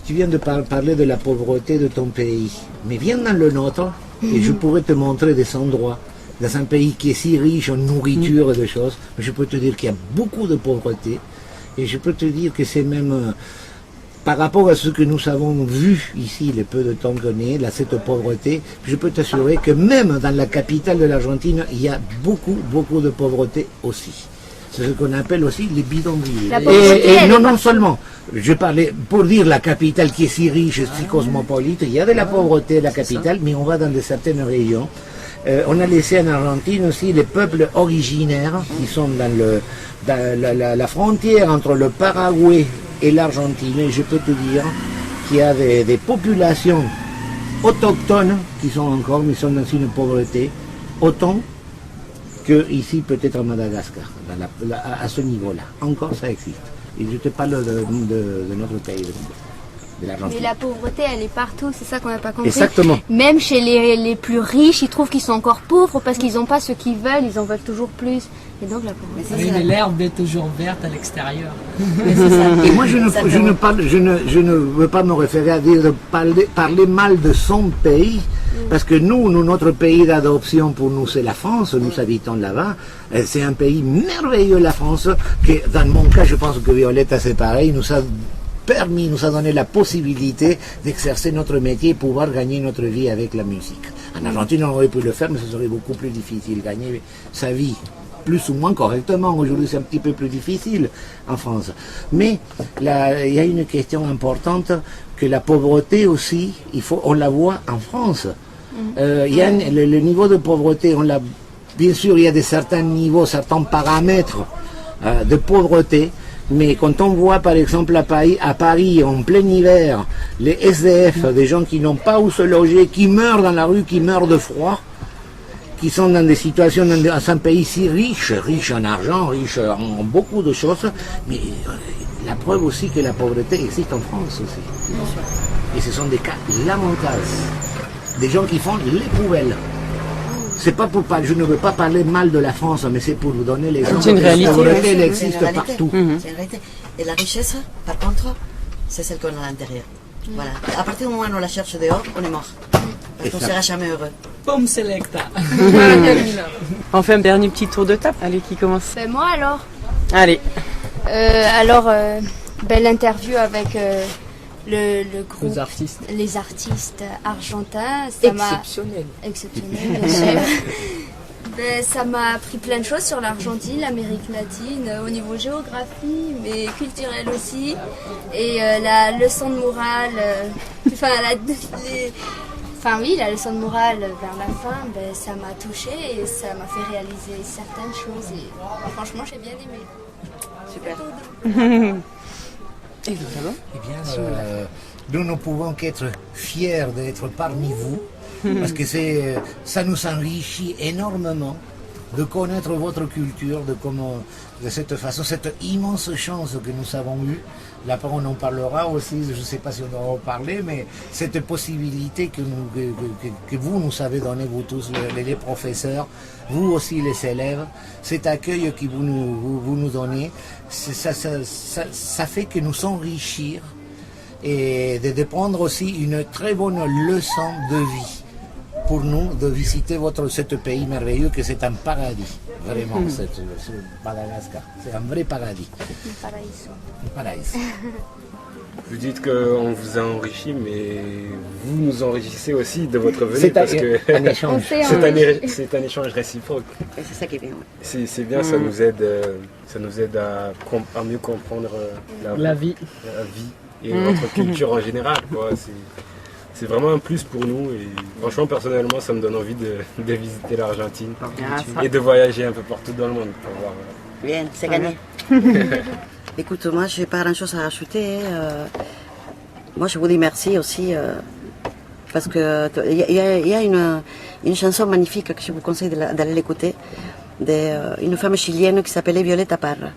Tu viens de parler de la pauvreté de ton pays. Mais viens dans le nôtre et je pourrais te montrer des endroits dans un pays qui est si riche en nourriture et de choses. Je peux te dire qu'il y a beaucoup de pauvreté. Et je peux te dire que c'est même... par rapport à ce que nous avons vu ici, le peu de temps qu'on est, cette pauvreté, je peux t'assurer que même dans la capitale de l'Argentine, il y a beaucoup de pauvreté aussi. C'est ce qu'on appelle aussi les bidonvilles. Et non seulement, je parlais pour dire la capitale qui est si riche, si cosmopolite, il y a de la pauvreté à la capitale, mais on va dans certaines régions. On a laissé en Argentine aussi les peuples originaires qui sont dans la frontière entre le Paraguay et l'Argentine. Et je peux te dire qu'il y a des populations autochtones qui sont encore, mais sont dans une pauvreté autant que ici peut-être à Madagascar, à ce niveau-là. Encore ça existe. Et je te parle de notre pays, de l'Argentine. Mais la pauvreté, elle est partout, c'est ça qu'on n'a pas compris. Exactement. Même chez les plus riches, ils trouvent qu'ils sont encore pauvres parce qu'ils n'ont pas ce qu'ils veulent, ils en veulent toujours plus. Et donc la pauvreté, Oui, mais l'herbe est toujours verte à l'extérieur. Et moi, je ne veux pas me référer à dire de parler mal de son pays, parce que notre pays d'adoption, pour nous, c'est la France, nous habitons là-bas. C'est un pays merveilleux, la France, que dans mon cas, je pense que Violetta, c'est pareil, nous a donné la possibilité d'exercer notre métier et pouvoir gagner notre vie avec la musique. En Argentine, on aurait pu le faire, mais ce serait beaucoup plus difficile, gagner sa vie plus ou moins correctement. Aujourd'hui, c'est un petit peu plus difficile en France. Mais il y a une question importante, que la pauvreté aussi, on la voit en France. Il y a le niveau de pauvreté, bien sûr, il y a certains niveaux, certains paramètres de pauvreté. Mais quand on voit par exemple à Paris en plein hiver, les SDF, des gens qui n'ont pas où se loger, qui meurent dans la rue, qui meurent de froid, qui sont dans des situations dans un pays si riche en argent, riche en beaucoup de choses, mais la preuve aussi que la pauvreté existe en France aussi. Et ce sont des cas lamentables. Des gens qui font les poubelles. C'est pas pour je ne veux pas parler mal de la France, mais c'est pour vous donner les exemples. C'est une réalité. La pauvreté, elle existe partout. C'est une réalité. Et la richesse, par contre, c'est celle qu'on a à l'intérieur. Voilà. À partir du moment où on la cherche dehors, on est mort. Parce qu'on ne sera jamais heureux. Pomme selecta. On fait un dernier petit tour de table. Allez, qui commence? Ben moi alors. Allez. L'interview avec le groupe, les artistes argentins, exceptionnel, bien sûr. Ça m'a appris plein de choses sur l'Argentine, l'Amérique latine, au niveau géographie, mais culturel aussi. Et la leçon de morale, la leçon de morale vers la fin, ça m'a touchée et ça m'a fait réaliser certaines choses. Et franchement, j'ai bien aimé. Super. Eh bien, nous ne pouvons qu'être fiers d'être parmi vous, parce que ça nous enrichit énormément de connaître votre culture, de cette façon, cette immense chance que nous avons eue. Là, on en parlera aussi, je ne sais pas si on va en parler, mais cette possibilité que vous nous avez donnée, vous tous, les professeurs, vous aussi les élèves, cet accueil que vous nous donnez, ça fait que nous enrichir et de prendre aussi une très bonne leçon de vie pour nous de visiter ce pays merveilleux que c'est un paradis. Vraiment, c'est Madagascar. C'est un vrai paradis. Un paraíso. Un paraíso. Vous dites qu'on vous a enrichi, mais vous nous enrichissez aussi de votre venue parce que un échange. c'est un échange réciproque. Et c'est ça qui est bien. Ouais. C'est bien, ça nous aide à mieux comprendre la vie et notre culture en général. Quoi. C'est vraiment un plus pour nous et franchement, personnellement, ça me donne envie de visiter l'Argentine et de voyager un peu partout dans le monde pour voir. Bien, c'est gagné. Écoute, moi, je n'ai pas grand-chose à rajouter. Moi, je vous dis merci aussi parce que il y a une chanson magnifique que je vous conseille d'aller l'écouter d'une femme chilienne qui s'appelait Violeta Parra.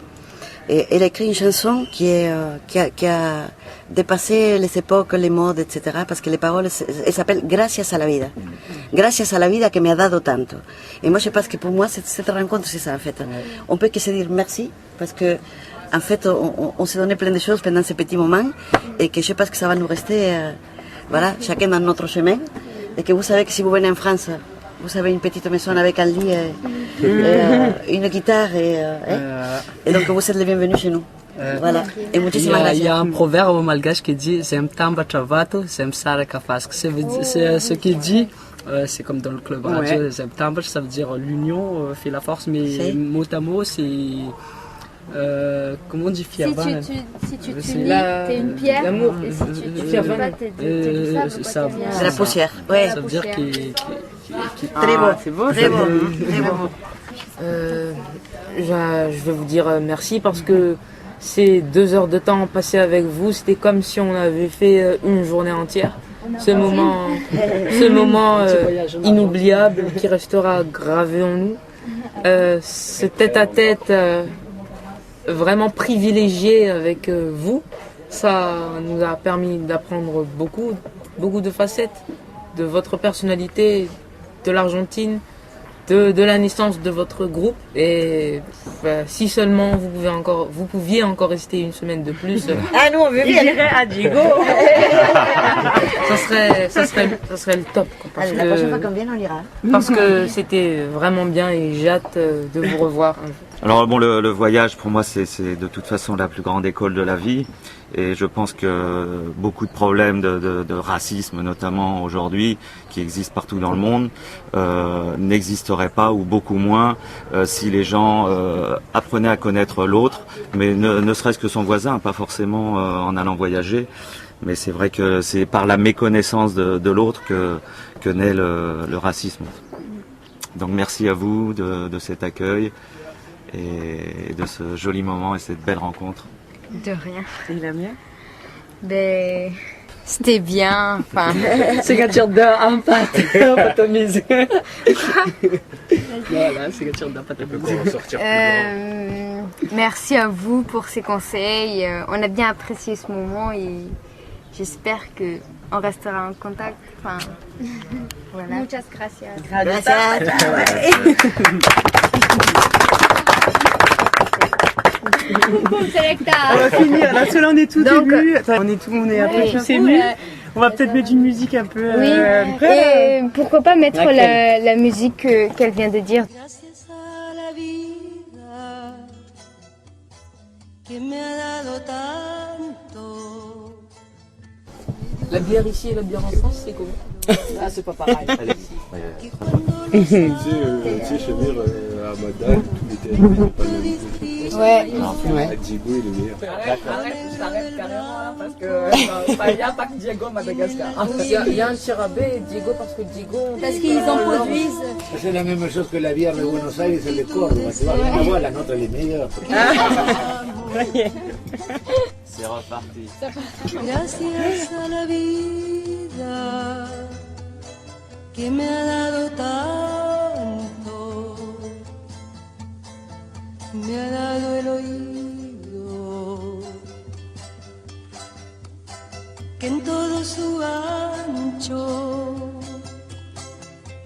Et elle a écrit une chanson qui a dépassé les époques, les modes, etc. Parce que les paroles, elles s'appellent Gracias a la vida. Gracias a la vida que me ha dado tanto. Et moi, je pense que pour moi, cette rencontre, c'est ça, en fait. On peut que se dire merci, parce que, en fait, on s'est donné plein de choses pendant ces petits moments, et que je pense que ça va nous rester, voilà, chacun dans notre chemin. Et que vous savez que si vous venez en France, vous avez une petite maison avec un lit, une guitare, et donc vous êtes les bienvenus chez nous. Voilà. Et muchísimas gracias. Il y a un proverbe malgache qui dit Sem tamba travato, sem sara kafasque. C'est ce qui dit, c'est comme dans le club radio, Sem tamba, ça veut dire l'union fait la force, mais mot à mot, c'est. Comment on dit fiava? Si tu t'unis, t'es une pierre. L'amour. Et si tu t'unis pas, t'es du sable. C'est la poussière. Ouais. Ça veut dire qu'il. Très beau. C'est beau. Très beau. Très beau. Je vais vous dire merci parce que ces 2 heures de temps passées avec vous, c'était comme si on avait fait une journée entière. Ce moment inoubliable qui restera gravé en nous. Ce tête-à-tête vraiment privilégié avec vous, ça nous a permis d'apprendre beaucoup de facettes de votre personnalité, de l'Argentine, de la naissance de votre groupe. Et si seulement vous pouviez encore rester une semaine de plus. Ah nous on veut bien. À Diego. ça serait le top. Parce la prochaine fois qu'on vient, on ira. Parce que c'était vraiment bien et j'ai hâte de vous revoir un jour. Alors bon, le voyage pour moi c'est de toute façon la plus grande école de la vie et je pense que beaucoup de problèmes de racisme notamment aujourd'hui qui existent partout dans le monde n'existeraient pas ou beaucoup moins si les gens apprenaient à connaître l'autre, mais ne serait-ce que son voisin, pas forcément en allant voyager, mais c'est vrai que c'est par la méconnaissance de l'autre que naît le racisme. Donc merci à vous de cet accueil et de ce joli moment et cette belle rencontre. De rien. Et la mienne? Ben, c'était bien. Enfin. C'est quand tu redonnes pas ta mise. Voilà, c'est quand tu redonnes pas ta mise. Merci à vous pour ces conseils. On a bien apprécié ce moment et j'espère que on restera en contact. Enfin, voilà. Muchas gracias. Gracias. On va finir, là, on est tout début. On est un peu tous émus. On va peut-être mettre une musique un peu... Oui, et pourquoi pas mettre la musique qu'elle vient de dire. La bière ici et la bière en France, c'est comment? Ah, c'est pas pareil. Tu sais, Chemir, à Madame, tout était pas le même. Ouais. À Diego, il est meilleur. Arrête carrément là parce que il n'y a pas que Diego à Madagascar. Il y a un tirabé Diego parce que Diego. Parce qu'ils en produisent. C'est la même chose que la bière de Buenos Aires et de Córdoba. Tu vas voir, la nôtre elle est meilleure. C'est reparti. Gracias a la vida que me ha dado tanto, me ha dado el oído que en todo su ancho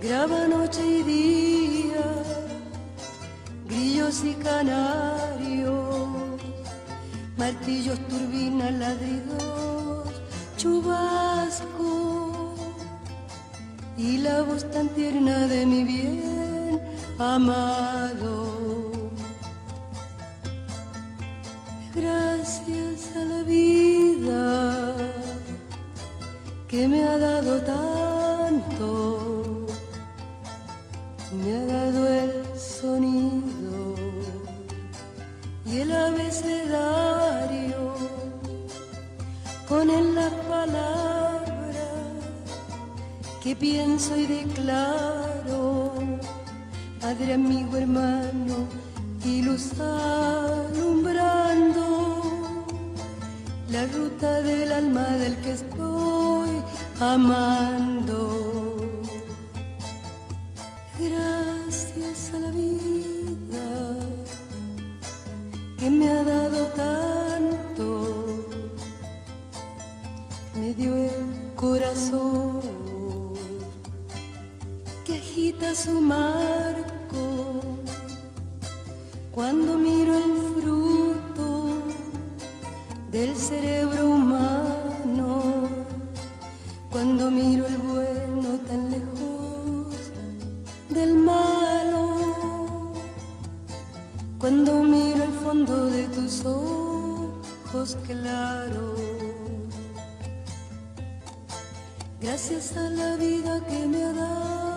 graba noche y día, grillos y canarios, martillos, turbinas, ladridos, chubasco y la voz tan tierna de mi bien amado. Gracias Gracias a la vida que me ha dado tanto, me ha dado el sonido y el abecedario, con él las palabras que pienso y declaro, Padre, amigo, hermano y luz alumbrando la ruta del alma del que estoy amando. Gracias a la vida que me ha dado tanto, me dio el corazón que agita su marco cuando miro el fruto del cerebro humano, cuando miro el bueno tan lejos del malo, cuando miro el fondo de tus ojos claros. Gracias a la vida que me ha dado